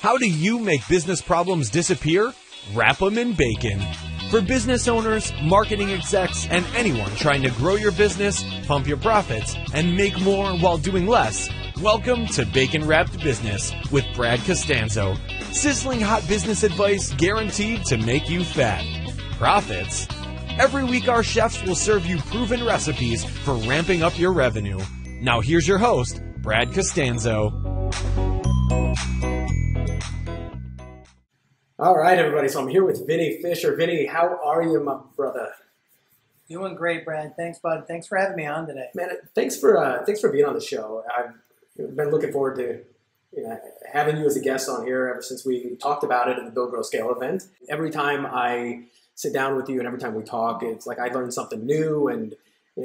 How do you make business problems disappear? Wrap them in bacon. For business owners, marketing execs, and anyone trying to grow your business, pump your profits, and make more while doing less, welcome to Bacon Wrapped Business with Brad Costanzo. Sizzling hot business advice guaranteed to make you fat. Profits? Every week our chefs will serve you proven recipes for ramping up your revenue. Now here's your host, Brad Costanzo. All right, everybody. So I'm here with Vinnie Fisher. Vinnie, how are you, my brother? Doing great, Brad. Thanks, bud. Thanks for having me on today. Man, thanks for being on the show. I've been looking forward to having you as a guest on here ever since we talked about it at the Build, Grow, Scale event. Every time I sit down with you and every time we talk, it's like I learn something new and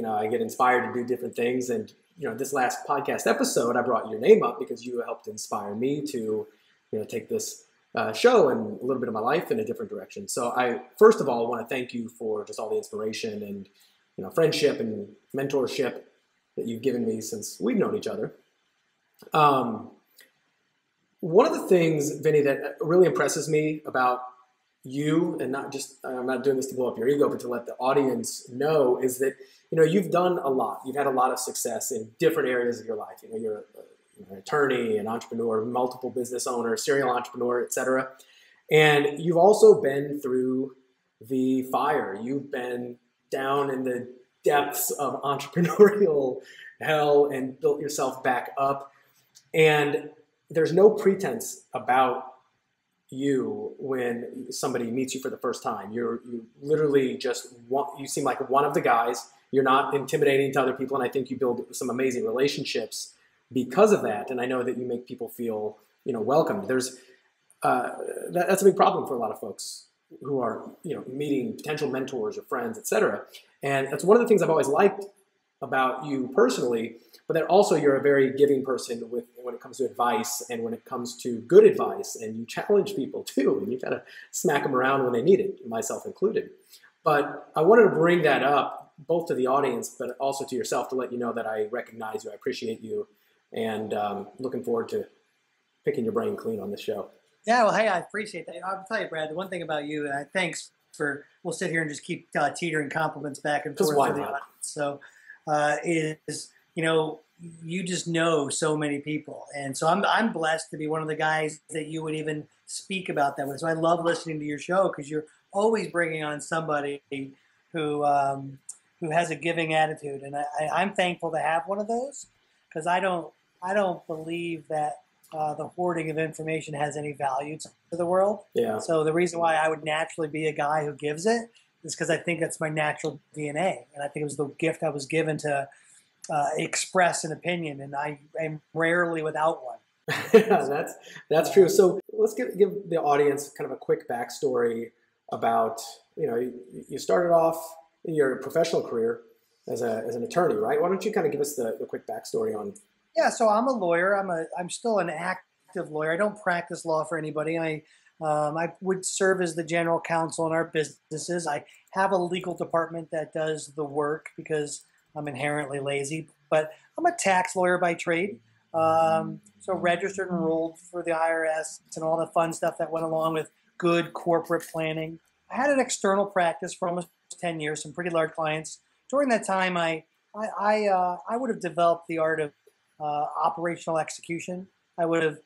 I get inspired to do different things. And this last podcast episode, I brought your name up because you helped inspire me to take this show and a little bit of my life in a different direction. So I, first of all, want to thank you for just all the inspiration and, friendship and mentorship that you've given me since we've known each other. One of the things, Vinnie, that really impresses me about you, and not just, I'm not doing this to blow up your ego, but to let the audience know, is that, you've done a lot. You've had a lot of success in different areas of your life. You're an attorney, an entrepreneur, multiple business owner, serial entrepreneur, etc. And you've also been through the fire. You've been down in the depths of entrepreneurial hell and built yourself back up. And there's no pretense about you when somebody meets you for the first time. You literally you seem like one of the guys. You're not intimidating to other people, and I think you build some amazing relationships because of that. And I know that you make people feel, welcomed. There's that's a big problem for a lot of folks who are, meeting potential mentors or friends, etc. And that's one of the things I've always liked about you personally, but that also you're a very giving person when it comes to advice and when it comes to good advice, and you challenge people too, and you kind of smack them around when they need it, myself included. But I wanted to bring that up both to the audience, but also to yourself, to let you know that I recognize you, I appreciate you, and looking forward to picking your brain clean on this show. Yeah, well, hey, I appreciate that. I'll tell you, Brad, the one thing about you, and thanks for, we'll sit here and just keep teetering compliments back and forth to the audience. So you just know so many people. And so I'm blessed to be one of the guys that you would even speak about that with. So I love listening to your show because you're always bringing on somebody who has a giving attitude. And I'm thankful to have one of those because I don't believe that the hoarding of information has any value to the world. Yeah. So the reason why I would naturally be a guy who gives it is because I think that's my natural DNA. And I think it was the gift I was given to express an opinion, and I am rarely without one. Yeah, that's true. So let's give the audience kind of a quick backstory about, you started off in your professional career as an attorney, right? Why don't you kind of give us the quick backstory on? Yeah, so I'm a lawyer. I'm still an active lawyer. I don't practice law for anybody. I would serve as the general counsel in our businesses. I have a legal department that does the work because I'm inherently lazy, but I'm a tax lawyer by trade. So registered and enrolled for the IRS and all the fun stuff that went along with good corporate planning. I had an external practice for almost 10 years, some pretty large clients. During that time, I would have developed the art of operational execution. I would have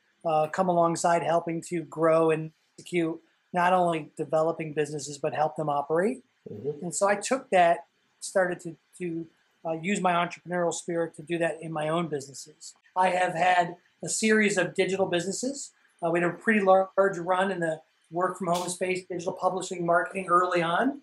come alongside helping to grow and execute not only developing businesses, but help them operate. Mm-hmm. And so I took that, started to use my entrepreneurial spirit to do that in my own businesses. I have had a series of digital businesses. We had a pretty large run in the work from home space, digital publishing, marketing early on.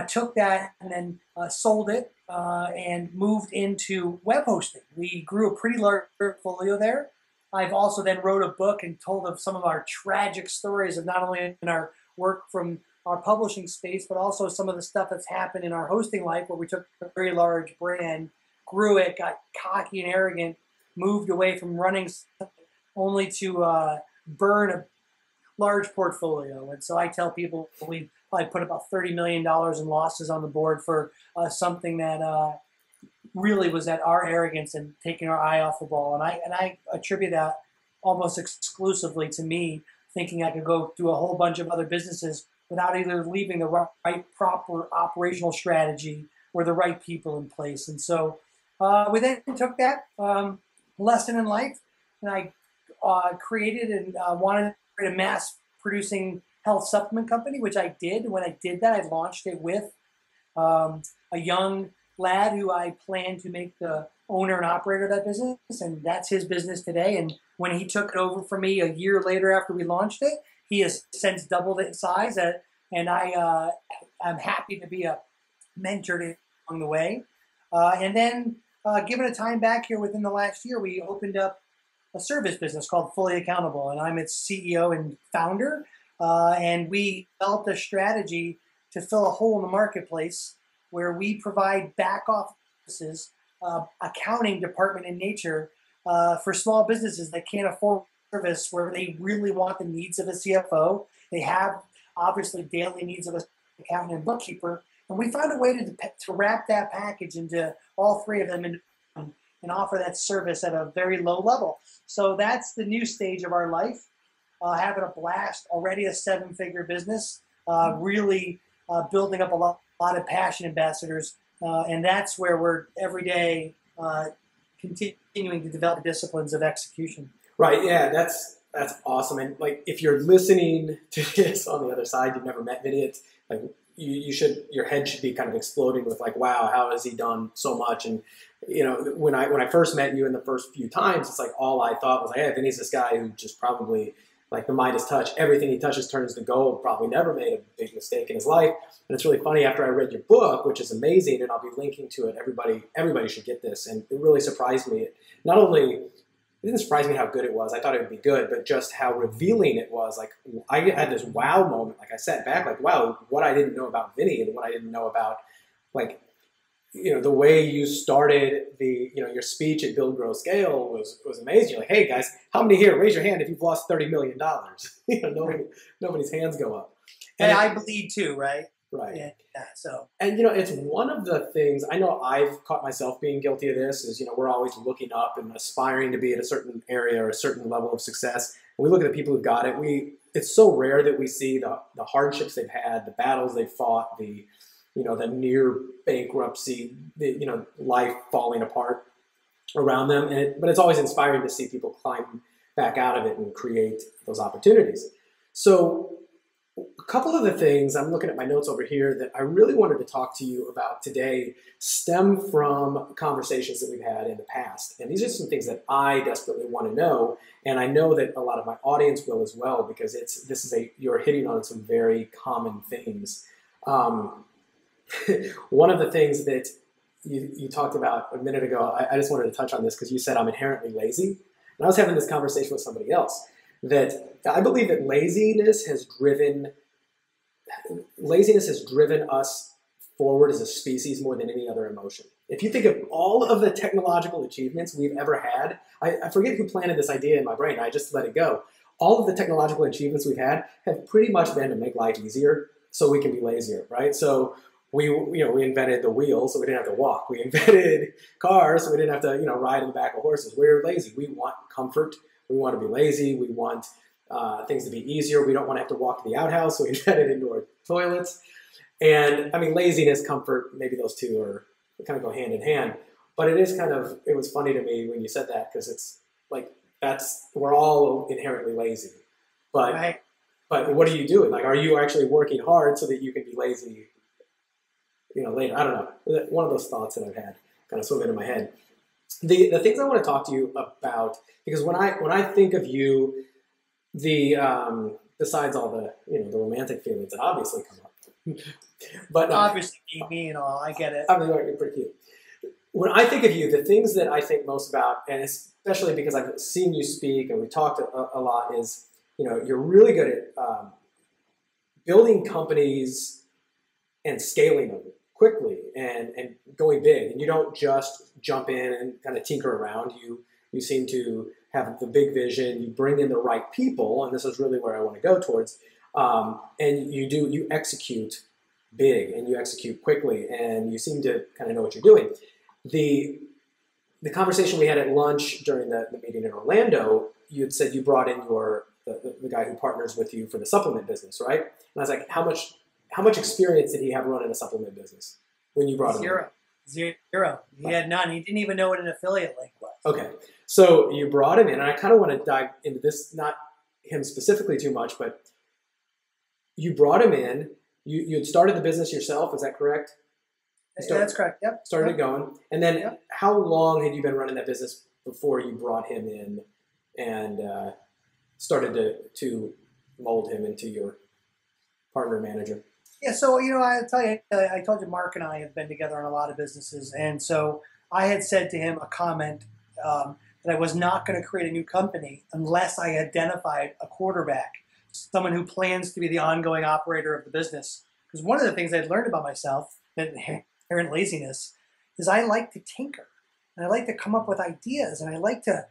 Took that and then sold it and moved into web hosting. We grew a pretty large portfolio there. I've also then wrote a book and told of some of our tragic stories of not only in our work from our publishing space, but also some of the stuff that's happened in our hosting life where we took a very large brand, grew it, got cocky and arrogant, moved away from running only to burn a large portfolio. And so I tell people we probably put about $30 million in losses on the board for something that really was at our arrogance and taking our eye off the ball. And I attribute that almost exclusively to me thinking I could go do a whole bunch of other businesses without either leaving the right proper operational strategy or the right people in place. And so we then took that lesson in life, and I created and wanted to create a mass producing health supplement company, which I did. When I did that, I launched it with a young lad who I plan to make the owner and operator of that business, and that's his business today. And when he took it over from me a year later after we launched it, he has since doubled its size, and I'm happy to be a mentor to him along the way. And then given a time back here within the last year, we opened up a service business called Fully Accountable, and I'm its CEO and founder. And we developed a strategy to fill a hole in the marketplace where we provide back offices, accounting department in nature for small businesses that can't afford service, where they really want the needs of a CFO. They have obviously daily needs of an accountant and bookkeeper, and we found a way to wrap that package into all three of them and offer that service at a very low level. So that's the new stage of our life. Having a blast, already a 7-figure business, really building up a lot of passion ambassadors, and that's where we're every day continuing to develop disciplines of execution. Right. Yeah, that's awesome. And like, if you're listening to this on the other side, you've never met Vinnie, it's like your head should be kind of exploding with like, wow, how has he done so much? And you know, when I first met you in the first few times, it's like all I thought was like, hey, Vinnie's this guy who just probably, like, the Midas touch, everything he touches turns to gold, probably never made a big mistake in his life. And it's really funny, after I read your book, which is amazing, and I'll be linking to it, everybody should get this. And it really surprised me. Not only, it didn't surprise me how good it was, I thought it would be good, but just how revealing it was. Like, I had this wow moment. Like, I sat back like, wow, what I didn't know about Vinnie and what I didn't know about, like, you know, the way you started your speech at Build, Grow, Scale was amazing. You're like, hey guys, how many here? Raise your hand if you've lost $30 million. You know, nobody's hands go up. And I bleed too, right? Right. Yeah. So. And you know, it's one of the things I know I've caught myself being guilty of. This is, you know, we're always looking up and aspiring to be at a certain area or a certain level of success. When we look at the people who've got it, it's so rare that we see the hardships they've had, the battles they've fought, the near bankruptcy, life falling apart around them. But it's always inspiring to see people climb back out of it and create those opportunities. So a couple of the things, I'm looking at my notes over here, that I really wanted to talk to you about today stem from conversations that we've had in the past. And these are some things that I desperately want to know. And I know that a lot of my audience will as well, because you're hitting on some very common themes. One of the things that you talked about a minute ago, I just wanted to touch on this because you said I'm inherently lazy. And I was having this conversation with somebody else, that I believe that laziness has driven us forward as a species more than any other emotion. If you think of all of the technological achievements we've ever had, I forget who planted this idea in my brain, I just let it go. All of the technological achievements we've had have pretty much been to make life easier so we can be lazier, right? So we invented the wheel so we didn't have to walk. We invented cars so we didn't have to, ride in the back of horses. We're lazy. We want comfort. We want to be lazy. We want things to be easier. We don't want to have to walk to the outhouse, so we invented indoor toilets. And I mean, laziness, comfort, maybe those two kind of go hand in hand. But it was funny to me when you said that, because it's like, we're all inherently lazy. But right. But what are you doing? Like, are you actually working hard so that you can be lazy, later? I don't know. One of those thoughts that I've had kind of swimming in my head. The things I want to talk to you about, because when I think of you, besides all the the romantic feelings that obviously come up, but obviously me and all, I get it. I mean, you're pretty cute. When I think of you, the things that I think most about, and especially because I've seen you speak and we talked a lot, is you're really good at building companies and scaling them quickly and going big. And you don't just jump in and kind of tinker around. You seem to have the big vision. You bring in the right people, and this is really where I want to go towards. And you execute big and you execute quickly, and you seem to kind of know what you're doing. The conversation we had at lunch during the meeting in Orlando, you had said you brought in your the guy who partners with you for the supplement business, right? And I was like, how much experience did he have running a supplement business when you brought him in? Zero. He had none. He didn't even know what an affiliate link was. Okay. So you brought him in, and I kind of want to dive into this, not him specifically too much, but you brought him in. You had started the business yourself, is that correct? That's correct, yep. Started it going. And then how long had you been running that business before you brought him in and started to mold him into your partner manager? Yeah, so, I tell you, I told you Mark and I have been together on a lot of businesses. And so I had said to him a comment that I was not going to create a new company unless I identified a quarterback, someone who plans to be the ongoing operator of the business. Because one of the things I'd learned about myself, that inherent laziness, is I like to tinker. And I like to come up with ideas. And I like to,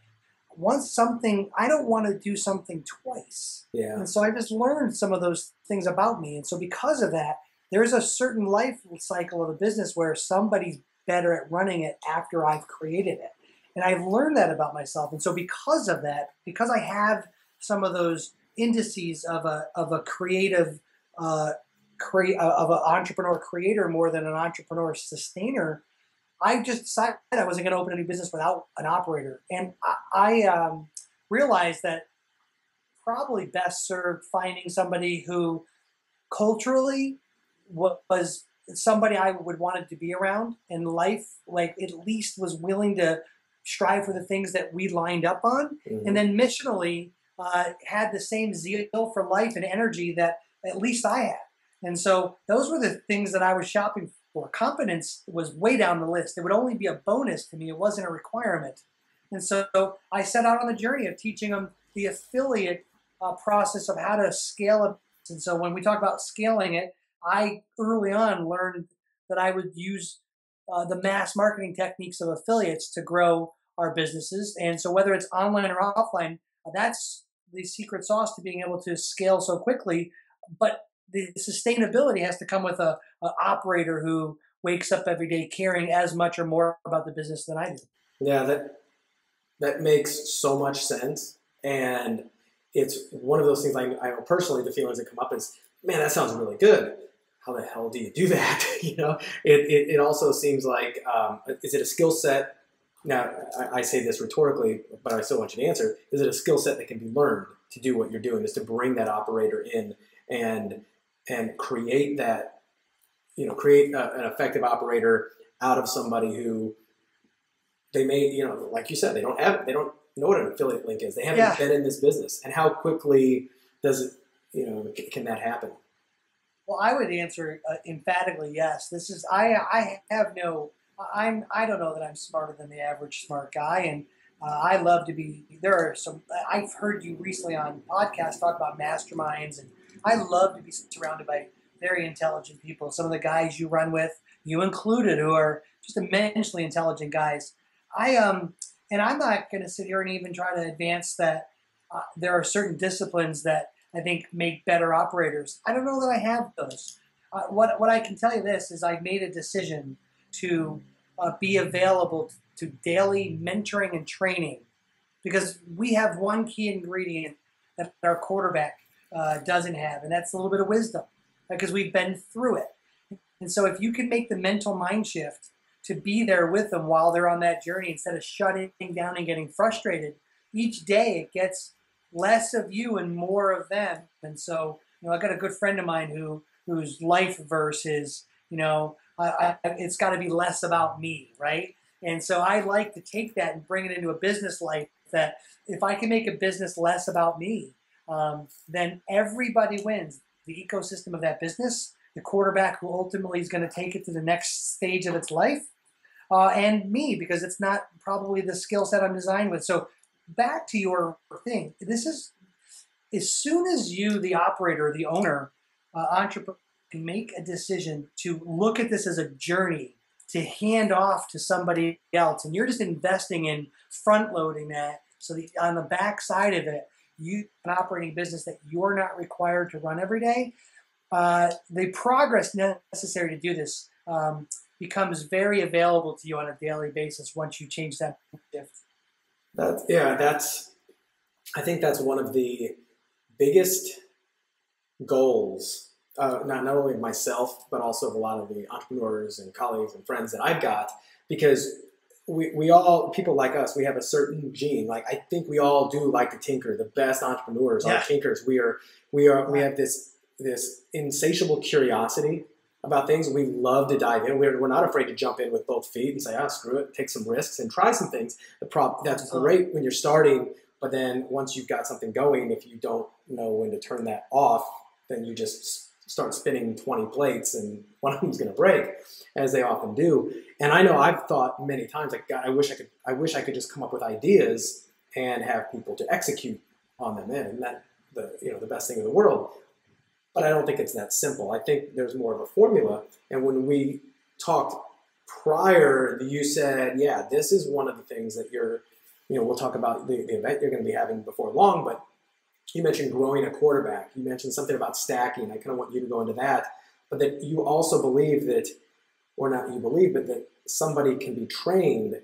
I don't want to do something twice. Yeah. And so I just learned some of those things about me. And so because of that, there's a certain life cycle of a business where somebody's better at running it after I've created it. And I've learned that about myself. And so because of that, because I have some of those indices of a creative, of an entrepreneur creator more than an entrepreneur sustainer, I just decided I wasn't going to open any business without an operator. And I realized that probably best served finding somebody who culturally was somebody I would wanted to be around in life, like at least was willing to strive for the things that we lined up on. Mm-hmm. And then missionally had the same zeal for life and energy that at least I had. And so those were the things that I was shopping for. Competence was way down the list. It would only be a bonus to me. It wasn't a requirement. And so I set out on the journey of teaching them the affiliate process of how to scale it. And so when we talk about scaling it, I early on learned that I would use the mass marketing techniques of affiliates to grow our businesses. And so whether it's online or offline, that's the secret sauce to being able to scale so quickly. But the sustainability has to come with an operator who wakes up every day caring as much or more about the business than I do. Yeah, that makes so much sense. And it's one of those things I know personally, the feelings that come up is, man, that sounds really good. How the hell do you do that? It also seems like, is it a skill set? Now, I say this rhetorically, but I still want you to answer. Is it a skill set that can be learned to do what you're doing, is to bring that operator in and create that, create an effective operator out of somebody who they may, like you said, they don't know what an affiliate link is. They haven't been in this business. And how quickly does it, can that happen? Well, I would answer emphatically yes. This is, I don't know that I'm smarter than the average smart guy. And I love to be, I've heard you recently on podcasts talk about masterminds, and I love to be surrounded by very intelligent people. Some of the guys you run with, you included, who are just immensely intelligent guys. And I'm not going to sit here and even try to advance that there are certain disciplines that I think make better operators. I don't know that I have those. What I can tell you this is I've made a decision to be available to daily mentoring and training, because we have one key ingredient that our quarterback doesn't have, and that's a little bit of wisdom, because we've been through it. And so if you can make the mental mind shift to be there with them while they're on that journey, instead of shutting down and getting frustrated, each day it gets less of you and more of them. And so, I've got a good friend of mine whose life verse is, it's got to be less about me, right? And so I like to take that and bring it into a business life, that if I can make a business less about me, then everybody wins. The ecosystem of that business, the quarterback who ultimately is going to take it to the next stage of its life, and me, because it's not probably the skill set I'm designed with. So back to your thing, this is, as soon as you, the operator, the owner, entrepreneur, can make a decision to look at this as a journey to hand off to somebody else, and you're just investing in front loading that, so that on the back side of it, you an operating business that you're not required to run every day. The progress necessary to do this becomes very available to you on a daily basis once you change that shift. I think that's one of the biggest goals, not only of myself, but also of a lot of the entrepreneurs and colleagues and friends that I've got, because we all, people like us, we have a certain gene. Like, I think we all do like to tinker. The best entrepreneurs are tinkers. We have this insatiable curiosity about things. We love to dive in. We're not afraid to jump in with both feet and say, screw it, take some risks and try some things. That's great when you're starting, but then once you've got something going, if you don't know when to turn that off, then you just start spinning 20 plates and one of them's going to break, as they often do. And I know I've thought many times, like, God, I wish I could just come up with ideas and have people to execute on them. And that the best thing in the world. But I don't think it's that simple. I think there's more of a formula. And when we talked prior, you said, yeah, this is one of the things that we'll talk about the event you're going to be having before long, but you mentioned growing a quarterback. You mentioned something about stacking. I kind of want you to go into that. But that you also believe that, or not you believe, but that somebody can be trained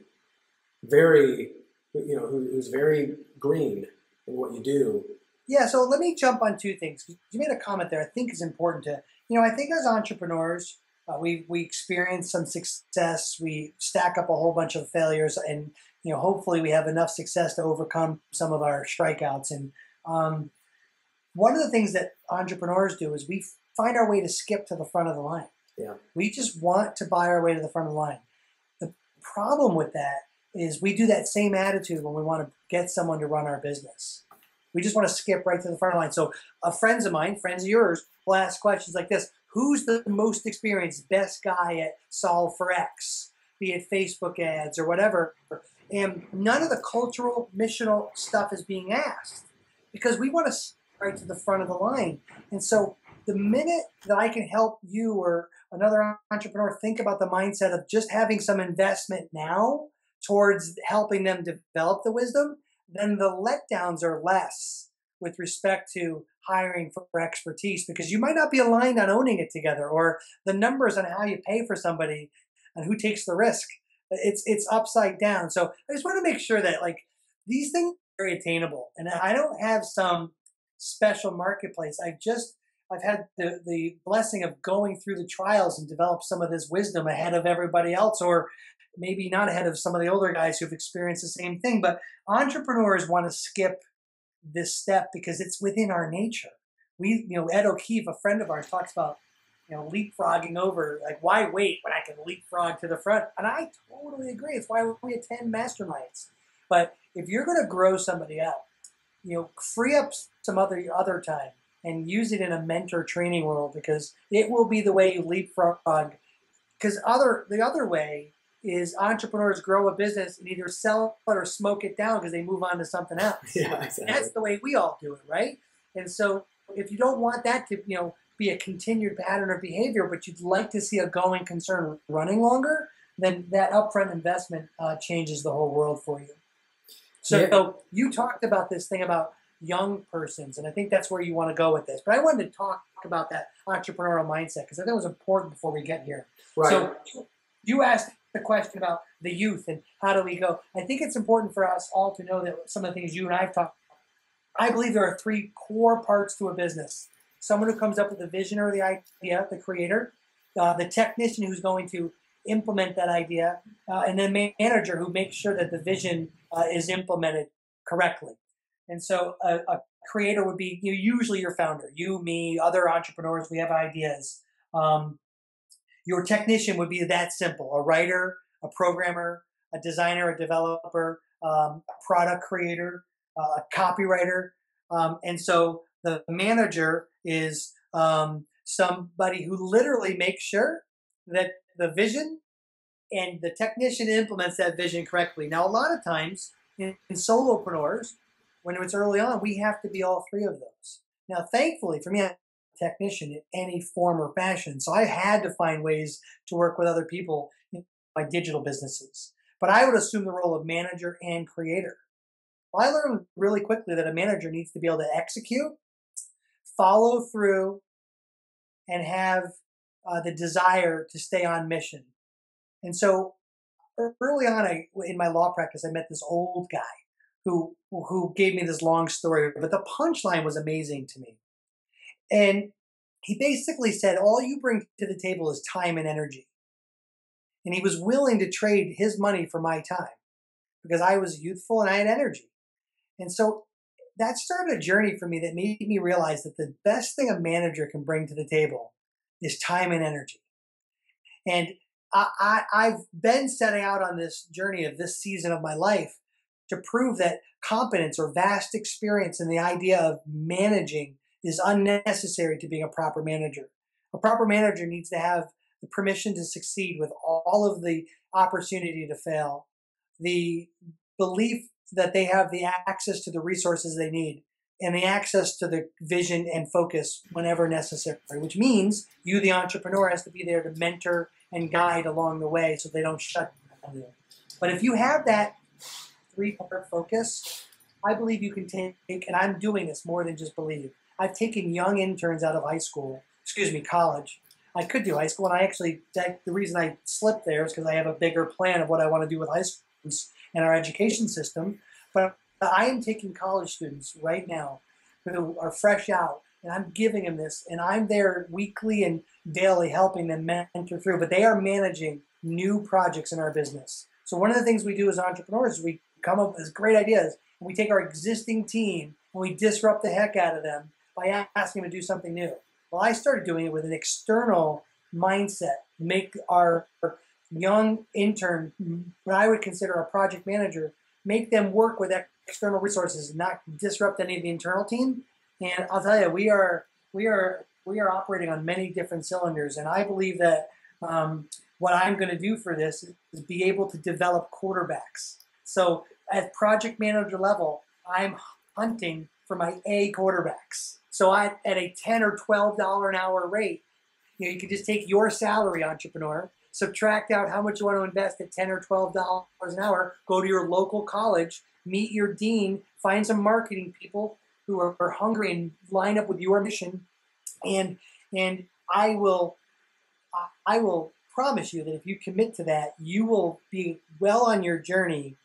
who's very green in what you do. Yeah, so let me jump on two things. You made a comment there I think is important to, I think as entrepreneurs, we experience some success. We stack up a whole bunch of failures, and hopefully we have enough success to overcome some of our strikeouts. And one of the things that entrepreneurs do is we find our way to skip to the front of the line. Yeah. We just want to buy our way to the front of the line. The problem with that is we do that same attitude when we want to get someone to run our business. We just want to skip right to the front of the line. So friends of mine, friends of yours, will ask questions like this: who's the most experienced, best guy at solve for X, be it Facebook ads or whatever? And none of the cultural, missional stuff is being asked because we want to skip right to the front of the line. And so the minute that I can help you or another entrepreneur think about the mindset of just having some investment now towards helping them develop the wisdom, then the letdowns are less with respect to hiring for expertise, because you might not be aligned on owning it together, or the numbers on how you pay for somebody and who takes the risk. It's upside down. So I just want to make sure that these things are very attainable. And I don't have some special marketplace. I've had the blessing of going through the trials and develop some of this wisdom ahead of everybody else, or maybe not ahead of some of the older guys who've experienced the same thing. But entrepreneurs want to skip this step because it's within our nature. Ed O'Keefe, a friend of ours, talks about, leapfrogging over, why wait when I can leapfrog to the front? And I totally agree. It's why we attend masterminds. But if you're going to grow somebody up, free up some other time and use it in a mentor training world, because it will be the way you leapfrog. Because the other way is entrepreneurs grow a business and either sell it or smoke it down because they move on to something else. Yeah, exactly. That's the way we all do it, right? And so if you don't want that to, be a continued pattern of behavior, but you'd like to see a going concern running longer, then that upfront investment changes the whole world for you. So you talked about this thing about young persons, and I think that's where you want to go with this. But I wanted to talk about that entrepreneurial mindset because I think it was important before we get here. Right. So you asked the question about the youth and how do we go. I think it's important for us all to know that some of the things you and I have talked about, I believe there are three core parts to a business. Someone who comes up with the vision or the idea, the creator, the technician who's going to implement that idea, and then manager who makes sure that the vision is implemented correctly. And so a creator would be usually your founder, you, me, other entrepreneurs. We have ideas. Your technician would be that simple: a writer, a programmer, a designer, a developer, a product creator, a copywriter. And so the manager is somebody who literally makes sure that the vision and the technician implements that vision correctly. Now, a lot of times in solopreneurs, when it's early on, we have to be all three of those. Now, thankfully for me, I'm a technician in any form or fashion. So I had to find ways to work with other people in my digital businesses. But I would assume the role of manager and creator. Well, I learned really quickly that a manager needs to be able to execute, follow through, and have the desire to stay on mission. And so early on in my law practice, I met this old guy who gave me this long story, but the punchline was amazing to me. And he basically said, all you bring to the table is time and energy. And he was willing to trade his money for my time because I was youthful and I had energy. And so that started a journey for me that made me realize that the best thing a manager can bring to the table is time and energy. And I've been setting out on this journey of this season of my life to prove that competence or vast experience in the idea of managing is unnecessary to being a proper manager. A proper manager needs to have the permission to succeed with all of the opportunity to fail, the belief that they have the access to the resources they need, and the access to the vision and focus whenever necessary, which means you, the entrepreneur, has to be there to mentor and guide along the way so they don't shut down. But if you have that three-part focus, I believe you can take, and I'm doing this more than just believe. I've taken young interns out of college. I could do high school, and the reason I slipped there is because I have a bigger plan of what I want to do with high schools and our education system. But I am taking college students right now who are fresh out, and I'm giving them this, and I'm there weekly and daily helping them mentor through. But they are managing new projects in our business. So one of the things we do as entrepreneurs is we come up with great ideas, and we take our existing team and we disrupt the heck out of them by asking them to do something new. Well, I started doing it with an external mindset, make our young intern, what I would consider a project manager, make them work with external resources, not disrupt any of the internal team. And I'll tell you, we are operating on many different cylinders. And I believe that what I'm going to do for this is be able to develop quarterbacks. So at project manager level, I'm hunting for my A quarterbacks. So at a $10 or $12 an hour rate, you can just take your salary, entrepreneur, subtract out how much you want to invest at $10 or $12 an hour, go to your local college, meet your dean, find some marketing people who are hungry and line up with your mission, and I will promise you that if you commit to that, you will be well on your journey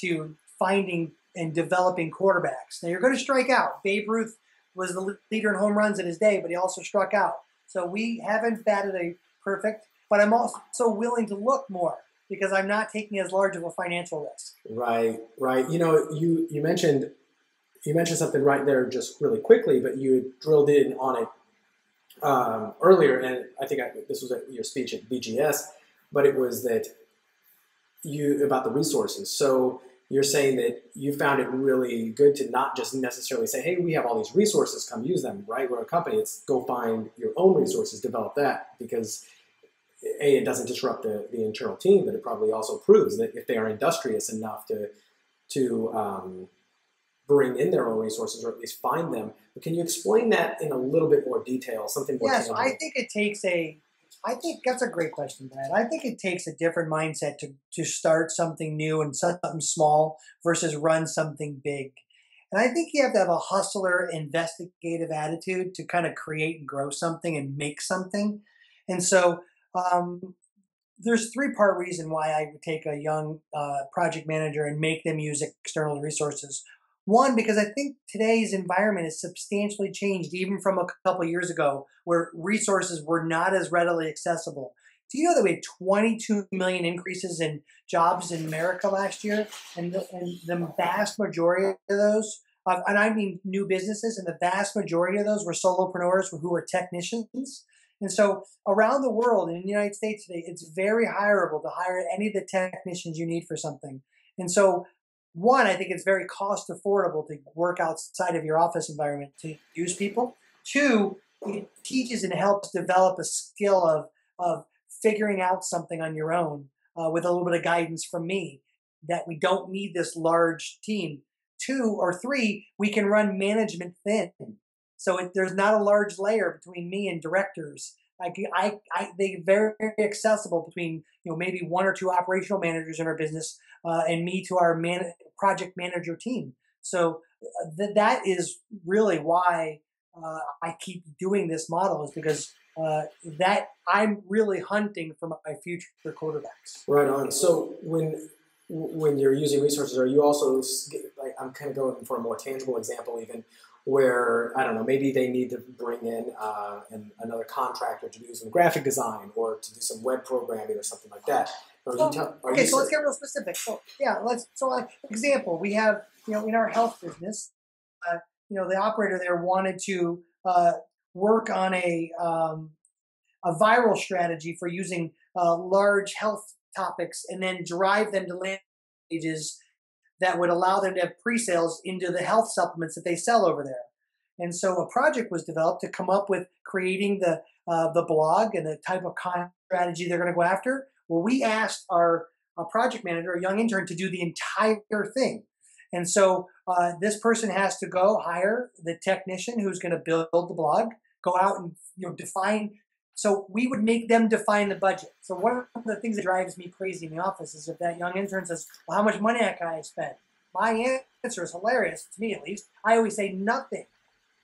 to finding and developing quarterbacks. Now you're going to strike out. Babe Ruth was the leader in home runs in his day, but he also struck out. So we haven't batted a perfect, but I'm also willing to look more because I'm not taking as large of a financial risk. Right. You know, you mentioned something right there just really quickly, but you had drilled in on it earlier, and I think this was your speech at BGS, but it was that about the resources. So you're saying that you found it really good to not just necessarily say, hey, we have all these resources, come use them, right? We're a company. It's go find your own resources, develop that, because A, it doesn't disrupt the internal team, but it probably also proves that if they are industrious enough to bring in their own resources, or at least find them. But can you explain that in a little bit more detail, something more tangible? I think that's a great question, Brad. I think it takes a different mindset to start something new and something small versus run something big. And I think you have to have a hustler, investigative attitude to kind of create and grow something and make something. And so there's three-part reason why I would take a young project manager and make them use external resources. One, because I think today's environment has substantially changed, even from a couple of years ago, where resources were not as readily accessible. Do you know that we had 22 million increases in jobs in America last year? And the vast majority of those, and I mean new businesses, and the vast majority of those were solopreneurs who were technicians. And so around the world, in the United States today, it's very hireable to hire any of the technicians you need for something. And so one, I think it's very cost affordable to work outside of your office environment to use people. Two, it teaches and helps develop a skill of figuring out something on your own with a little bit of guidance from me, that we don't need this large team. Two or three, we can run management thin. So there's not a large layer between me and directors. They're very accessible between maybe one or two operational managers in our business and me to our project manager team. So that is really why I keep doing this model, is because that I'm really hunting for my future quarterbacks. Right on. So when when you're using resources, are you also, like, I'm kind of going for a more tangible example even, where, I don't know, maybe they need to bring in another contractor to do some graphic design or to do some web programming or something like that. So let's get real specific. So example, we have, in our health business, the operator there wanted to work on a viral strategy for using large health topics and then drive them to landing pages that would allow them to have pre-sales into the health supplements that they sell over there. And so a project was developed to come up with creating the blog and the type of content strategy they're going to go after. Well, we asked our project manager, a young intern, to do the entire thing. And so this person has to go hire the technician who's going to build the blog, go out and define. So we would make them define the budget. So one of the things that drives me crazy in the office is if that young intern says, well, how much money can I spend? My answer is hilarious, to me at least. I always say nothing.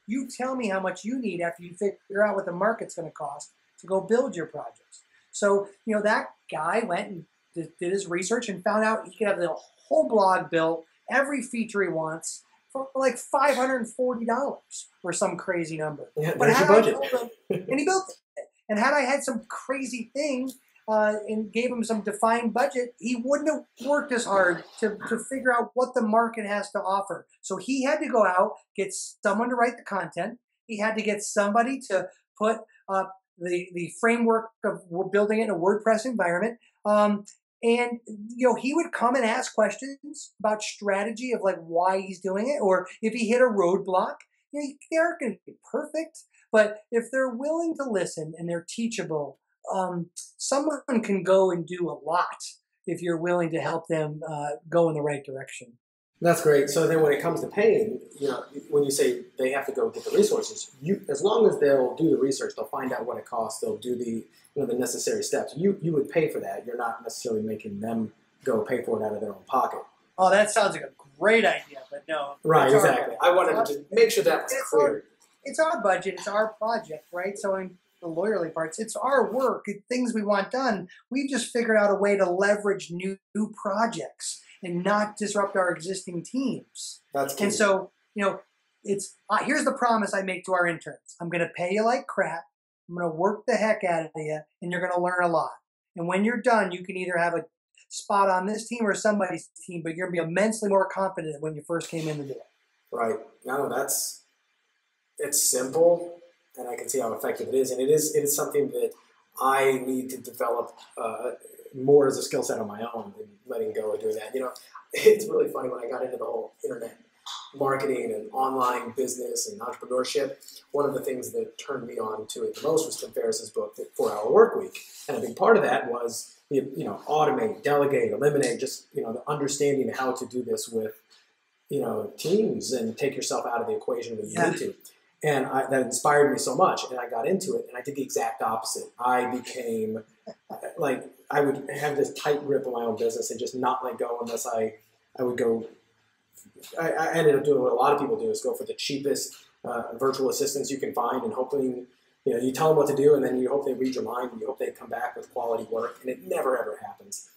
You tell me how much you need after you figure out what the market's going to cost to go build your projects. So, that guy went and did his research and found out he could have the whole blog built, every feature he wants, for like $540 or some crazy number. Yeah, there's your budget. And he built it. And had I had some crazy thing and gave him some defined budget, he wouldn't have worked as hard to figure out what the market has to offer. So he had to go out, get someone to write the content. He had to get somebody to put the framework of building it in a WordPress environment. And he would come and ask questions about strategy of like why he's doing it, or if he hit a roadblock. They aren't going to be perfect, but if they're willing to listen and they're teachable, someone can go and do a lot if you're willing to help them go in the right direction. That's great. So then when it comes to paying, when you say they have to go get the resources, as long as they'll do the research, they'll find out what it costs, they'll do the necessary steps. You would pay for that. You're not necessarily making them go pay for it out of their own pocket. Oh, that sounds like a great idea, but no. Right, exactly. I wanted to make sure that was clear. It's our budget. It's our project, right? So in the lawyerly parts, it's our work, things we want done. We've just figured out a way to leverage new projects and not disrupt our existing teams. That's key. And so, it's here's the promise I make to our interns. I'm going to pay you like crap. I'm going to work the heck out of you, and you're going to learn a lot. And when you're done, you can either have a spot on this team or somebody's team, but you're going to be immensely more confident than when you first came in the door. Right. No, it's simple, and I can see how effective it is. And it is something that I need to develop more as a skill set on my own than letting go of doing that. It's really funny when I got into the whole internet marketing and online business and entrepreneurship. One of the things that turned me on to it the most was Tim Ferriss's book, The 4-Hour Workweek. And a big part of that was, automate, delegate, eliminate, just, the understanding how to do this with, teams and take yourself out of the equation when you need to. And that inspired me so much, and I got into it, and I did the exact opposite. I became, I would have this tight grip on my own business and just not let go unless I would go. I ended up doing what a lot of people do, is go for the cheapest virtual assistants you can find, and hoping, you tell them what to do, and then you hope they read your mind, and you hope they come back with quality work, and it never, ever happens.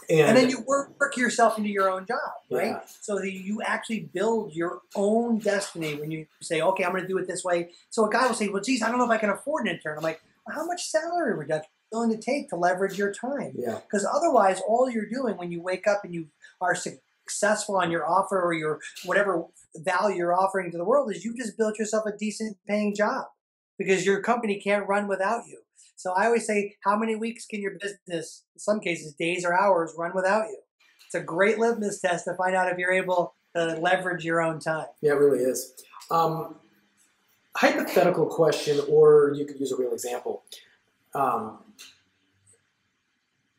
And then you work yourself into your own job, right? Yeah. So that you actually build your own destiny when you say, okay, I'm going to do it this way. So a guy will say, well, geez, I don't know if I can afford an intern. I'm like, well, how much salary reduction are you willing to take to leverage your time? Yeah. Because otherwise, all you're doing when you wake up and you are successful on your offer or your whatever value you're offering to the world is you just built yourself a decent paying job because your company can't run without you. So I always say, how many weeks can your business, in some cases days or hours, run without you? It's a great litmus test to find out if you're able to leverage your own time. Yeah, it really is. Hypothetical question, or you could use a real example.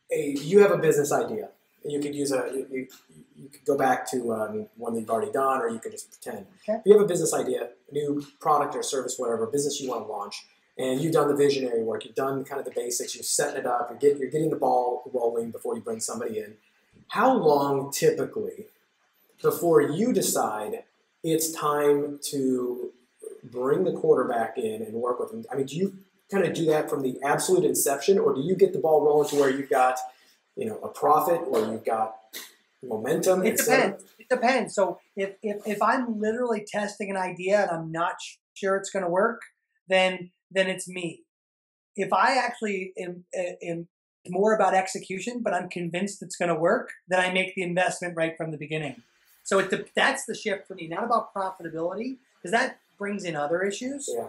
You have a business idea. You could use you could go back to one that you've already done, or you could just pretend. Okay. If you have a business idea, a new product or service, whatever, business you want to launch, and you've done the visionary work, you've done kind of the basics, you're setting it up, you're getting the ball rolling before you bring somebody in. How long typically before you decide it's time to bring the quarterback in and work with them? I mean, do you kind of do that from the absolute inception, or do you get the ball rolling to where you've got, a profit, or you've got, momentum? It depends. It depends. So if I'm literally testing an idea and I'm not sure it's going to work, then it's me. If I actually am more about execution, but I'm convinced it's going to work, then I make the investment right from the beginning. So that's the shift for me, not about profitability, because that brings in other issues. Yeah.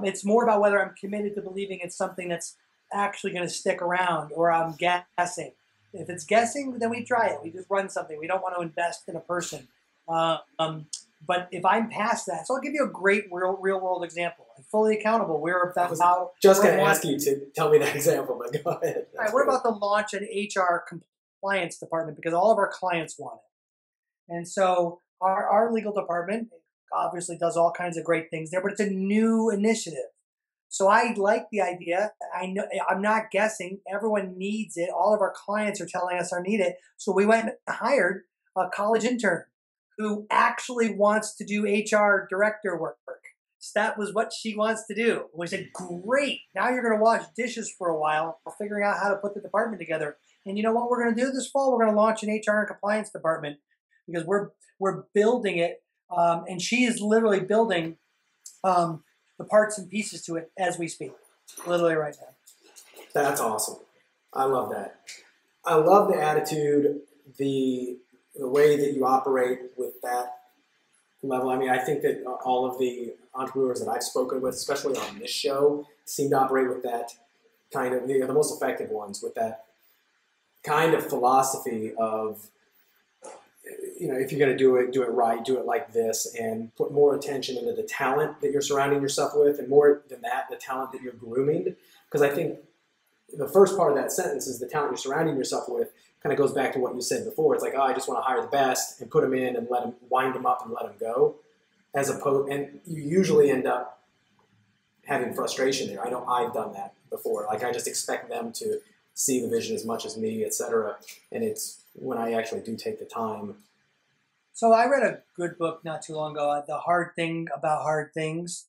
It's more about whether I'm committed to believing it's something that's actually going to stick around, or I'm guessing. If it's guessing, then we try it. We just run something. We don't want to invest in a person. But if I'm past that, so I'll give you a great real world example. I'm fully accountable. We're about just going to ask you to tell me that example, but go ahead. All right, we're about to launch an HR compliance department because all of our clients want it. And so our legal department obviously does all kinds of great things there, but it's a new initiative. So I like the idea. I know I'm not guessing. Everyone needs it. All of our clients are telling us they need it. So we went and hired a college intern who actually wants to do HR director work. So that was what she wants to do. We said, great. Now you're going to wash dishes for a while, figuring out how to put the department together. And you know what we're going to do this fall? We're going to launch an HR and compliance department because we're building it. And she is literally building the parts and pieces to it as we speak, literally right now. That's awesome. I love that. I love the attitude, the way that you operate with that level. I mean, I think that all of the entrepreneurs that I've spoken with, especially on this show, seem to operate with that kind of, the most effective ones, with that kind of philosophy of, if you're going to do it right, do it like this, and put more attention into the talent that you're surrounding yourself with, and more than that, the talent that you're grooming. Because I think the first part of that sentence is the talent you're surrounding yourself with kind of goes back to what you said before. It's like, I just want to hire the best and put them in and wind them up and let them go. And you usually end up having frustration there. I know I've done that before. Like, I just expect them to see the vision as much as me, etc. And it's when I actually do take the time. So I read a good book not too long ago, The Hard Thing About Hard Things,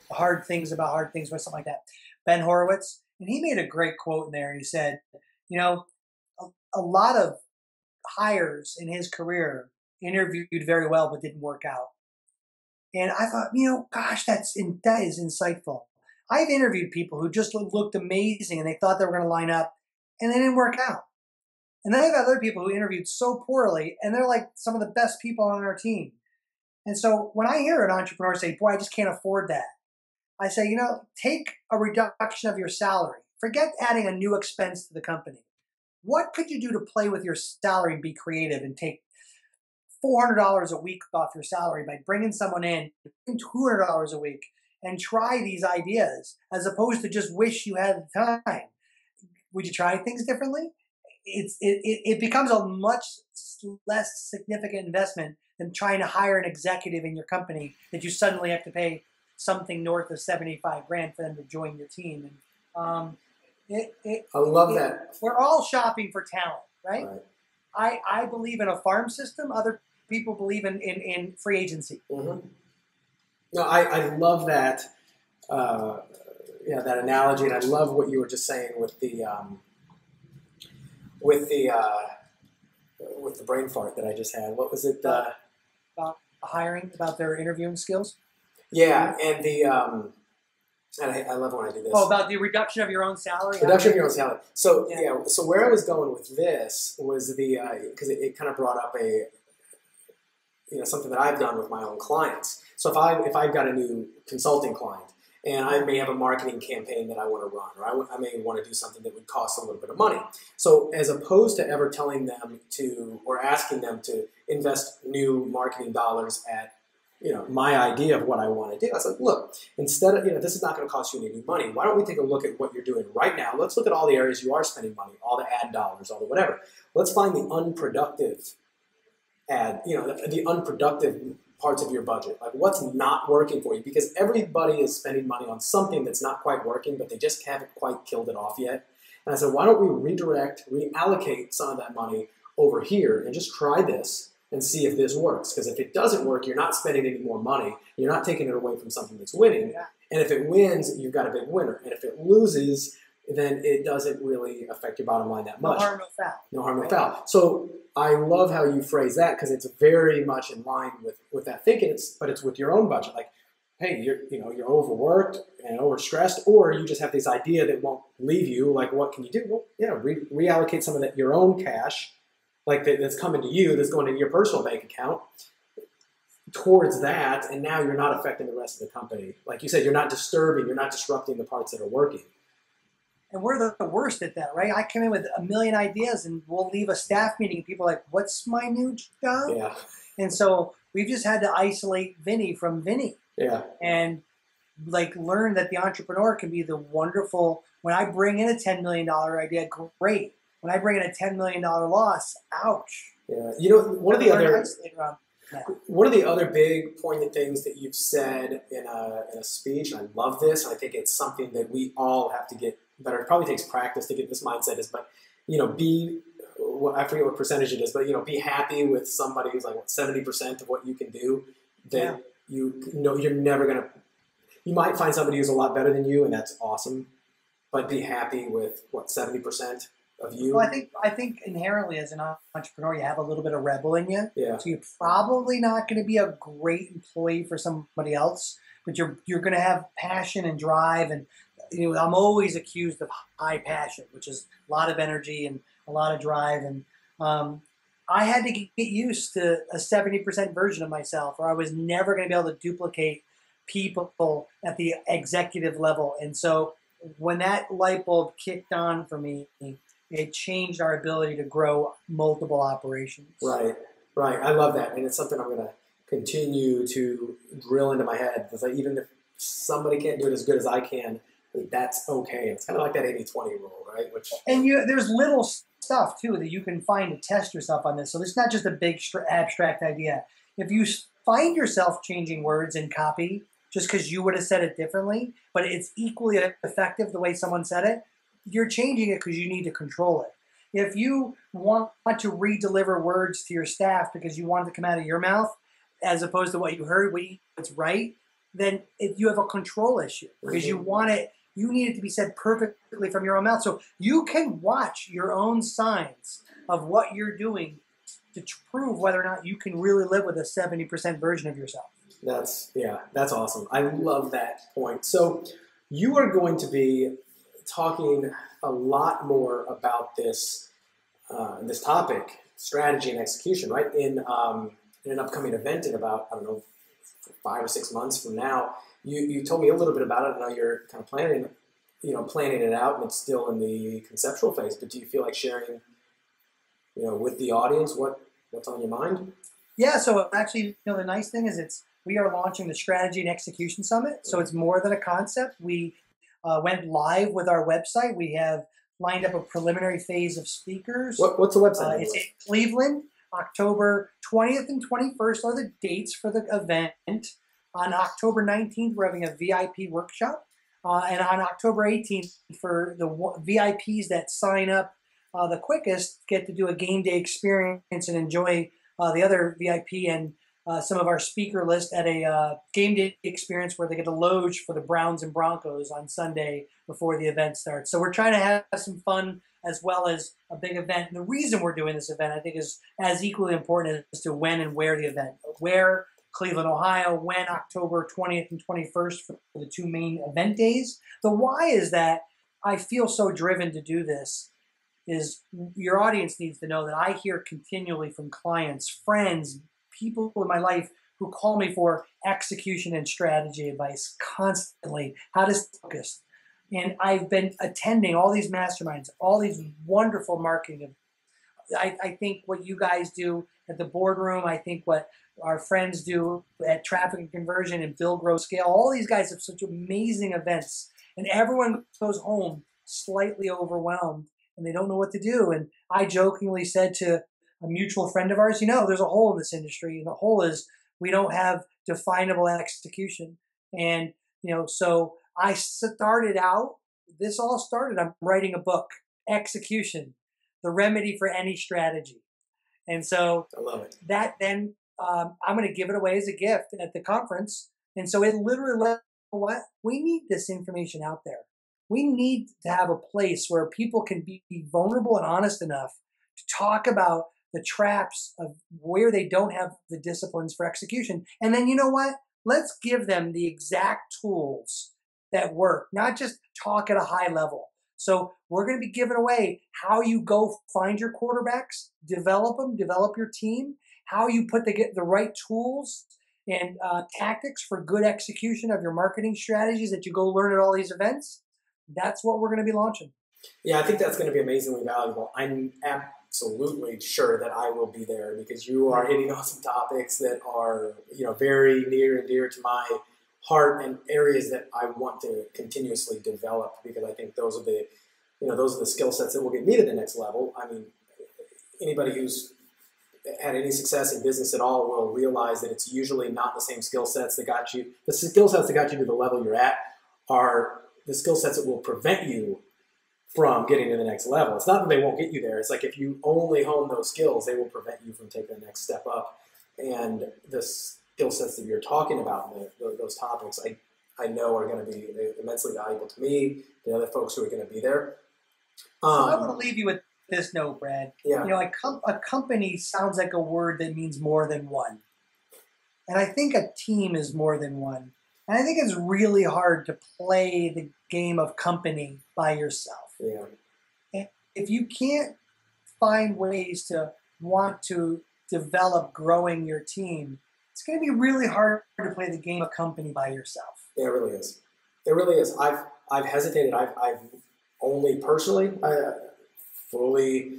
The Hard Things About Hard Things, or something like that. Ben Horowitz, and he made a great quote in there. He said, a lot of hires in his career interviewed very well but didn't work out. And I thought, gosh, that is insightful. I've interviewed people who just looked amazing and they thought they were going to line up and they didn't work out. And then I've got other people who interviewed so poorly and they're like some of the best people on our team. And so when I hear an entrepreneur say, boy, I just can't afford that, I say, take a reduction of your salary. Forget adding a new expense to the company. What could you do to play with your salary and be creative and take $400 a week off your salary by bringing someone in $200 a week and try these ideas as opposed to just wish you had the time? Would you try things differently? It becomes a much less significant investment than trying to hire an executive in your company that you suddenly have to pay something north of $75,000 for them to join your team. And I love that. We're all shopping for talent, right? I believe in a farm system. Other people believe in free agency. Mm-hmm. No, I love that. That analogy, and I love what you were just saying with the brain fart that I just had. What was it? About hiring, about their interviewing skills. Yeah, and and I love when I do this. Oh, about the reduction of your own salary? Reduction of your own salary. So, so where I was going with this was because it kind of brought up something that I've done with my own clients. So if I've got a new consulting client and I may have a marketing campaign that I want to run, or I may want to do something that would cost a little bit of money. So as opposed to ever telling them or asking them to invest new marketing dollars at my idea of what I want to do. I was like, look, instead of, this is not going to cost you any new money. Why don't we take a look at what you're doing right now? Let's look at all the areas you are spending money, all the ad dollars, all the whatever. Let's find the unproductive the unproductive parts of your budget. Like, what's not working for you? Because everybody is spending money on something that's not quite working, but they just haven't quite killed it off yet. And I said, why don't we reallocate some of that money over here and just try this and see if this works. Because if it doesn't work, you're not spending any more money. You're not taking it away from something that's winning. Yeah. And if it wins, you've got a big winner. And if it loses, then it doesn't really affect your bottom line that much. No harm, no foul. No harm, no foul. So I love how you phrase that, because it's very much in line with that thinking. But it's with your own budget. Like, hey, you're overworked and overstressed, or you just have this idea that won't leave you. Like, what can you do? Well, yeah, reallocate some of that your own cash, like that's coming to you, that's going into your personal bank account, towards that, and now you're not affecting the rest of the company. Like you said, you're not disrupting the parts that are working. And we're the worst at that, right? I come in with a million ideas, and we'll leave a staff meeting, and people are like, what's my new job? Yeah. And so we've just had to isolate Vinnie from Vinnie. Yeah. And like learn that the entrepreneur can be the wonderful, when I bring in a $10 million idea, great. When I bring in a $10 million loss, ouch. Yeah. You know, one of the other big poignant things that you've said in a speech, and I love this, and I think it's something that we all have to get better. It probably takes practice to get this mindset is, but, I forget what percentage it is, but, be happy with somebody who's like, 70% of what you can do, that you're never going to, you might find somebody who's a lot better than you, and that's awesome, but be happy with 70% of you. Well, I think inherently as an entrepreneur, you have a little bit of rebel in you. Yeah. So you're probably not going to be a great employee for somebody else, but you're going to have passion and drive. And I'm always accused of high passion, which is a lot of energy and a lot of drive. And I had to get used to a 70% version of myself, or I was never going to be able to duplicate people at the executive level. And so when that light bulb kicked on for me, it changed our ability to grow multiple operations. Right. I love that. And it's something I'm going to continue to drill into my head. Because even if somebody can't do it as good as I can, that's okay. It's kind of like that 80-20 rule, right? And there's little stuff, too, that you can find to test yourself on this. So it's not just a big abstract idea. If you find yourself changing words in copy just because you would have said it differently, but it's equally effective the way someone said it, you're changing it because you need to control it. If you want to re-deliver words to your staff because you want it to come out of your mouth as opposed to what you heard, what's right, then you have a control issue because you need it to be said perfectly from your own mouth. So you can watch your own signs of what you're doing to prove whether or not you can really live with a 70% version of yourself. That's awesome. I love that point. So you are going to be talking a lot more about this topic, strategy and execution, right? In an upcoming event in about, 5 or 6 months from now. You told me a little bit about it. I know you're kind of planning it out, and it's still in the conceptual phase. But do you feel like sharing, with the audience what's on your mind? Yeah. So actually, the nice thing is we are launching the Strategy and Execution Summit. So it's more than a concept. We went live with our website. We have lined up a preliminary phase of speakers. What's the website? It's in Cleveland, October 20th and 21st are the dates for the event. On October 19th, we're having a VIP workshop. And on October 18th, for the VIPs that sign up the quickest, get to do a game day experience and enjoy the other VIP and some of our speaker list at a game day experience where they get a loge for the Browns and Broncos on Sunday before the event starts. So we're trying to have some fun as well as a big event. And the reason we're doing this event, I think, is as equally important as to when and where the event. Where, Cleveland, Ohio, when, October 20th and 21st for the two main event days. The why is that I feel so driven to do this is your audience needs to know that I hear continually from clients, friends, people in my life who call me for execution and strategy advice constantly, how to focus. And I've been attending all these masterminds, all these wonderful marketing. I think what you guys do at the boardroom, I think what our friends do at Traffic and Conversion and Build, Grow, Scale, all these guys have such amazing events. And everyone goes home slightly overwhelmed and they don't know what to do. And I jokingly said to a mutual friend of ours, there's a hole in this industry. And the hole is we don't have definable execution. And, so I started out, this all started, I'm writing a book, Execution, the remedy for any strategy. And so I love it. That then I'm going to give it away as a gift at the conference. And so it literally, what we need this information out there. We need to have a place where people can be vulnerable and honest enough to talk about the traps of where they don't have the disciplines for execution. And then, you know what? Let's give them the exact tools that work, not just talk at a high level. So we're going to be giving away how you go find your quarterbacks, develop them, develop your team, how you put the right tools and tactics for good execution of your marketing strategies that you go learn at all these events. That's what we're going to be launching. Yeah, I think that's going to be amazingly valuable. I'm absolutely sure that I will be there because you are hitting on some topics that are, very near and dear to my heart and areas that I want to continuously develop, because I think those are the skill sets that will get me to the next level. I mean, anybody who's had any success in business at all will realize that it's usually not the same skill sets that got you. The skill sets that got you to the level you're at are the skill sets that will prevent you from getting to the next level. It's not that they won't get you there. It's like if you only hone those skills, they will prevent you from taking the next step up. And the skill sets that you're talking about, those topics, I know are going to be immensely valuable to me, the other folks who are going to be there. So I want to leave you with this note, Brad. Yeah. A company sounds like a word that means more than one. And I think a team is more than one. And I think it's really hard to play the game of company by yourself. Yeah. And if you can't find ways to want to develop growing your team, it's going to be really hard to play the game of company by yourself. Yeah, it really is. It really is. I've hesitated. I've only personally, fully,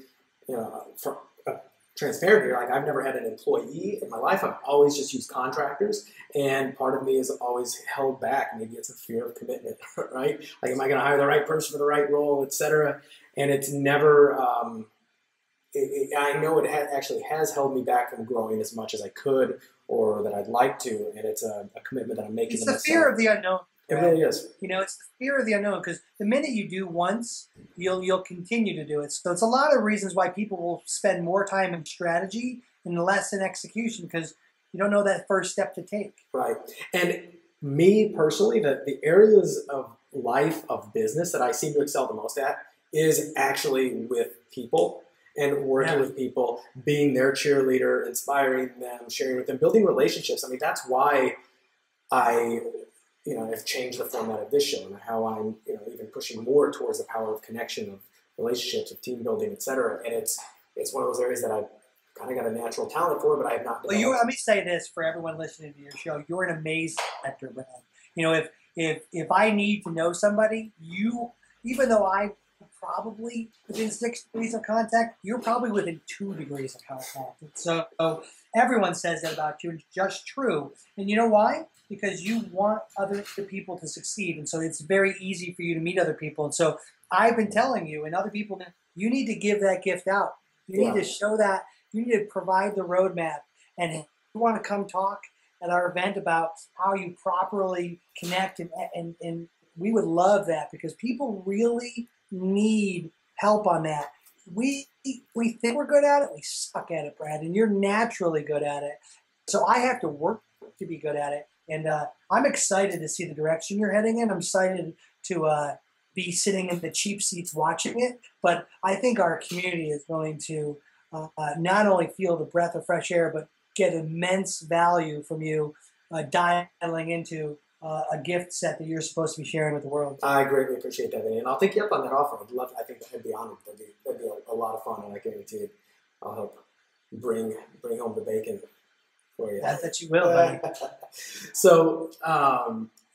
transparent here. Like, I've never had an employee in my life. I've always just used contractors, and part of me is always held back. Maybe it's a fear of commitment, right? Like, am I going to hire the right person for the right role, etc.? And it's never. I know it actually has held me back from growing as much as I could or that I'd like to, and it's a commitment that I'm making. It's the fear of the unknown. It really is. It's the fear of the unknown, because the minute you do once, you'll continue to do it. So it's a lot of reasons why people will spend more time in strategy and less in execution, because you don't know that first step to take. Right. And me personally, the areas of life, of business that I seem to excel the most at is actually with people and working with people, being their cheerleader, inspiring them, sharing with them, building relationships. I mean, that's why I have changed the format of this show and how I'm, even pushing more towards the power of connection, of relationships, of team building, et cetera. And it's one of those areas that I've kind of got a natural talent for, but I have not developed. Well, let me say this for everyone listening to your show: you're an amazing actor, Brad. If I need to know somebody, even though I probably within 6 degrees of contact, you're probably within 2 degrees of contact. So everyone says that about you, and it's just true. And you know why? Because you want other people to succeed. And so it's very easy for you to meet other people. And so I've been telling you, and other people, you need to give that gift out. You need to show that. You need to provide the roadmap. And if you want to come talk at our event about how you properly connect, and we would love that, because people really need help on that. We think we're good at it. We suck at it, Brad, and you're naturally good at it. So I have to work to be good at it. And I'm excited to see the direction you're heading in. I'm excited to be sitting in the cheap seats watching it. But I think our community is going to not only feel the breath of fresh air, but get immense value from you dialing into a gift set that you're supposed to be sharing with the world. I greatly appreciate that, Vinnie, and I'll take you up on that offer. I think I'd be honored. That'd be a lot of fun, and I guarantee it. I'll help bring home the bacon for you. That you will, buddy. So,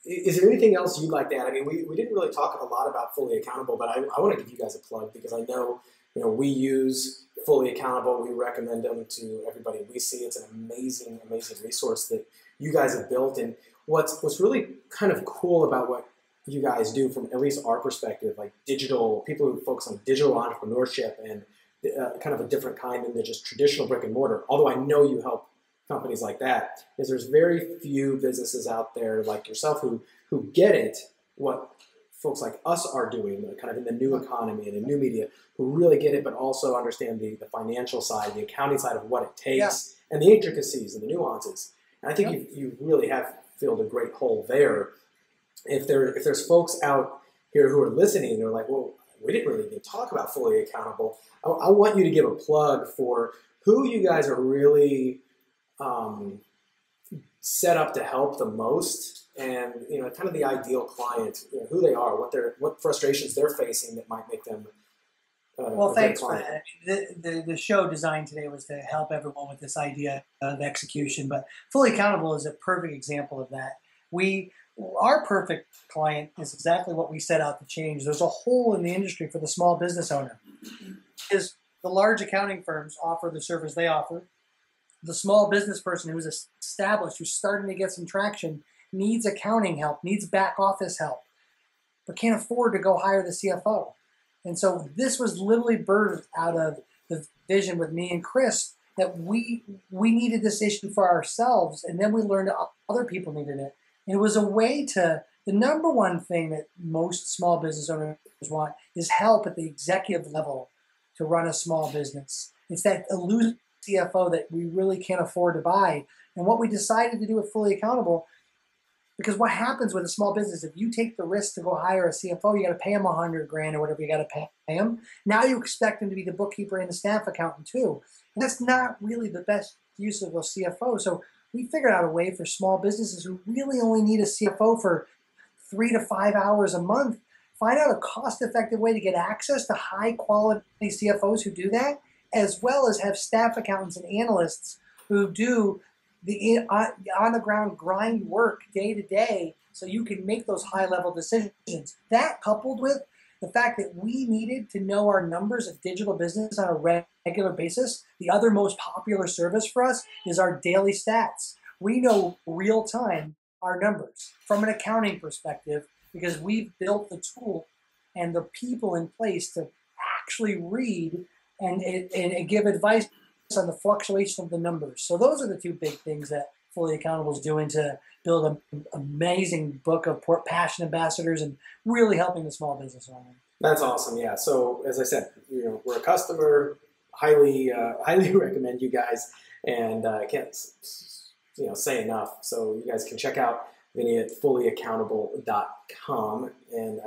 is there anything else you'd like to add? I mean, we didn't really talk a lot about Fully Accountable, but I want to give you guys a plug, because I know we use Fully Accountable. We recommend them to everybody we see. It's an amazing, amazing resource that you guys have built. And what's really kind of cool about what you guys do, from at least our perspective, like people who focus on digital entrepreneurship and kind of a different kind than just traditional brick and mortar, although I know you help companies like that, is there's very few businesses out there like yourself who get it, what folks like us are doing, kind of in the new economy and in new media, who really get it, but also understand the financial side, the accounting side of what it takes, and the intricacies and the nuances. And I think you really have filled a great hole there. If there's folks out here who are listening and are like, well, we didn't really even talk about Fully Accountable. I want you to give a plug for who you guys are really set up to help the most, and kind of the ideal client, who they are, what frustrations they're facing that might make them well, thanks for that. The show designed today was to help everyone with this idea of execution, but Fully Accountable is a perfect example of that. Our perfect client is exactly what we set out to change. There's a hole in the industry for the small business owner. Is the large accounting firms offer the service they offer. The small business person who's established, who's starting to get some traction, needs accounting help, needs back office help, but can't afford to go hire the CFO. And so this was literally birthed out of the vision with me and Chris that we needed this issue for ourselves, and then we learned that other people needed it. And it was a way to, the number one thing that most small business owners want is help at the executive level to run a small business. It's that elusive CFO that we really can't afford to buy. And what we decided to do with Fully Accountable, because what happens with a small business, if you take the risk to go hire a CFO, you got to pay him $100,000 or whatever you got to pay him. Now you expect him to be the bookkeeper and the staff accountant too. And that's not really the best use of a CFO. So we figured out a way for small businesses who really only need a CFO for 3 to 5 hours a month, find out a cost-effective way to get access to high-quality CFOs who do that, as well as have staff accountants and analysts who do the on-the-ground grind work day to day so you can make those high-level decisions. That coupled with the fact that we needed to know our numbers of digital business on a regular basis. The other most popular service for us is our daily stats. We know real time our numbers from an accounting perspective because we've built the tool and the people in place to actually read and give advice on the fluctuation of the numbers. So those are the two big things that Fully Accountable is doing to build an amazing book of passion ambassadors and really helping the small business owner. That's awesome. Yeah. So as I said, we're a customer. Highly recommend you guys, and I can't say enough. So you guys can check out Vinnie at fullyaccountable.com. And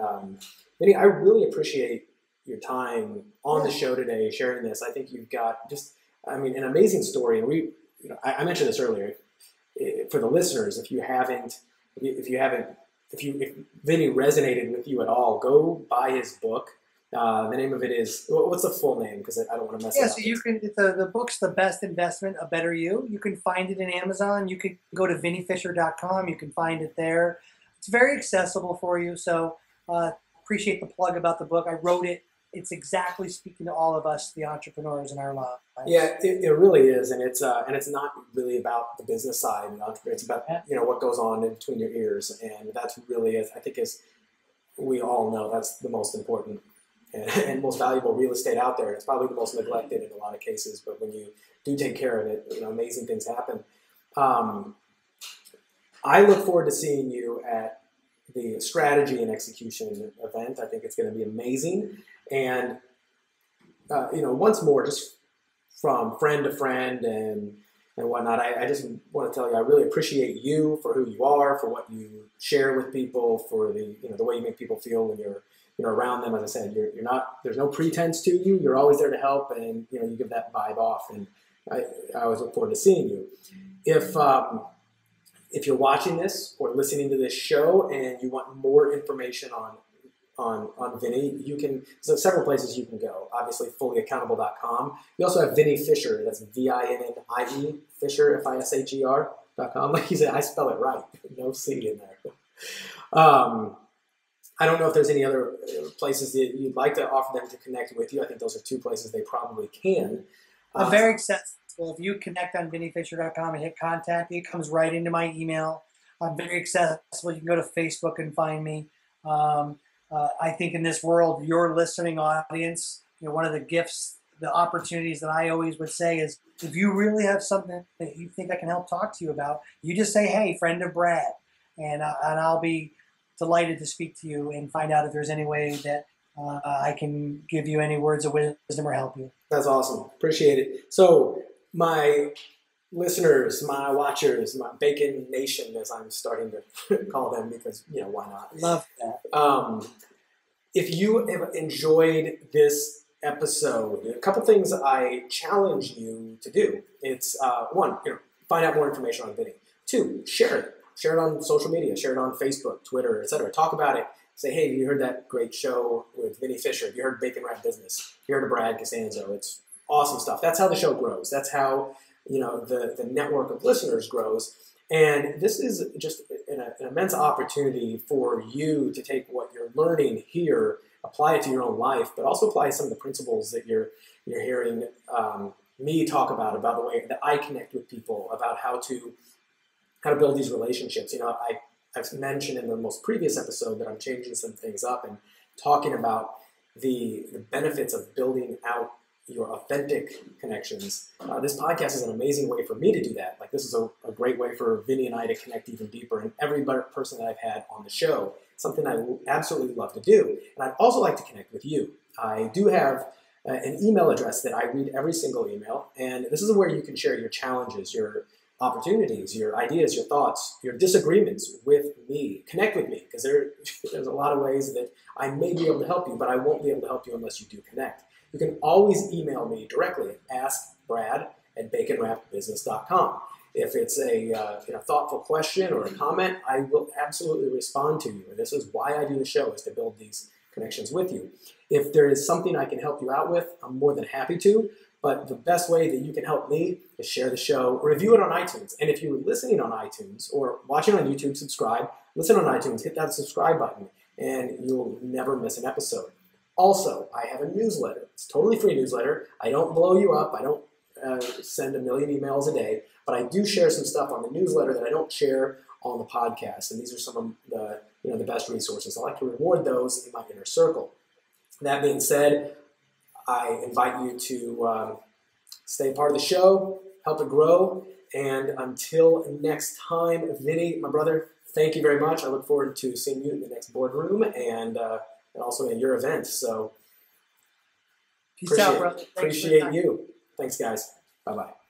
Vinnie, I really appreciate your time on the show today, sharing this. I think you've got an amazing story. And I mentioned this earlier. For the listeners, if Vinnie resonated with you at all, go buy his book. The name of it is, what's the full name? Because I don't want to mess it up. So you can, the book's The Best Investment, A Better You. You can find it in Amazon. You can go to VinnieFisher.com. You can find it there. It's very accessible for you. So appreciate the plug about the book. I wrote it. It's exactly speaking to all of us, the entrepreneurs in our lives. Yeah, it really is, and it's not really about the business side. It's about what goes on in between your ears, and that's really, I think, as we all know, that's the most important and most valuable real estate out there. It's probably the most neglected in a lot of cases, but when you do take care of it, amazing things happen. I look forward to seeing you at the strategy and execution event. I think it's going to be amazing. And, once more, just from friend to friend and whatnot, I just want to tell you, I really appreciate you for who you are, for what you share with people, for the way you make people feel when you're around them. As I said, you're not, there's no pretense to you. You're always there to help, and you give that vibe off. And I always look forward to seeing you. If you're watching this or listening to this show and you want more information on Vinnie, there's several places you can go. Obviously, fullyaccountable.com. You also have Vinnie Fisher. That's VINNIE Fisher, FISHER.com. Like you said, I spell it right. No C in there. I don't know if there's any other places that you'd like to offer them to connect with you. I think those are two places they probably can. I'm very accessible. If you connect on VinnieFisher.com and hit contact, it comes right into my email. I'm very accessible. You can go to Facebook and find me. I think in this world, your listening audience, one of the gifts, the opportunities that I always would say is, if you really have something that you think I can help talk to you about, you just say, hey, friend of Brad, and I'll be delighted to speak to you and find out if there's any way that I can give you any words of wisdom or help you. That's awesome. Appreciate it. So my listeners, my watchers, my Bacon Nation, as I'm starting to call them, because why not? Love that. if you have enjoyed this episode, a couple things I challenge you to do. It's one, find out more information on Vinnie. Two, share it. Share it on social media. Share it on Facebook, Twitter, etc. Talk about it. Say, hey, you heard that great show with Vinnie Fisher? You heard Bacon Wrap Business? You heard of Brad Costanzo? It's awesome stuff. That's how the show grows. That's how the network of listeners grows. And this is just an immense opportunity for you to take what you're learning here, apply it to your own life, but also apply some of the principles that you're hearing me talk about the way that I connect with people, about how to build these relationships. I've mentioned in the most previous episode that I'm changing some things up and talking about the benefits of building out your authentic connections. This podcast is an amazing way for me to do that. Like, this is a great way for Vinnie and I to connect even deeper, and every person that I've had on the show, something I absolutely love to do. And I'd also like to connect with you. I do have an email address that I read every single email, and this is where you can share your challenges, your opportunities, your ideas, your thoughts, your disagreements with me. Connect with me, because there's a lot of ways that I may be able to help you, but I won't be able to help you unless you do connect. You can always email me directly at askbrad@baconwrapbusiness.com. If it's a thoughtful question or a comment, I will absolutely respond to you. And this is why I do the show, is to build these connections with you. If there is something I can help you out with, I'm more than happy to. But the best way that you can help me is share the show, review it on iTunes. And if you're listening on iTunes or watching on YouTube, subscribe. Listen on iTunes, hit that subscribe button, and you'll never miss an episode. Also, I have a newsletter. It's a totally free newsletter. I don't blow you up. I don't send a million emails a day, but I do share some stuff on the newsletter that I don't share on the podcast. And these are some of the best resources. I like to reward those in my inner circle. That being said, I invite you to stay part of the show, help it grow, and until next time, Vinnie, my brother, thank you very much. I look forward to seeing you in the next boardroom and also at your event. So peace out, brother. Appreciate you. Thanks, guys. Bye-bye.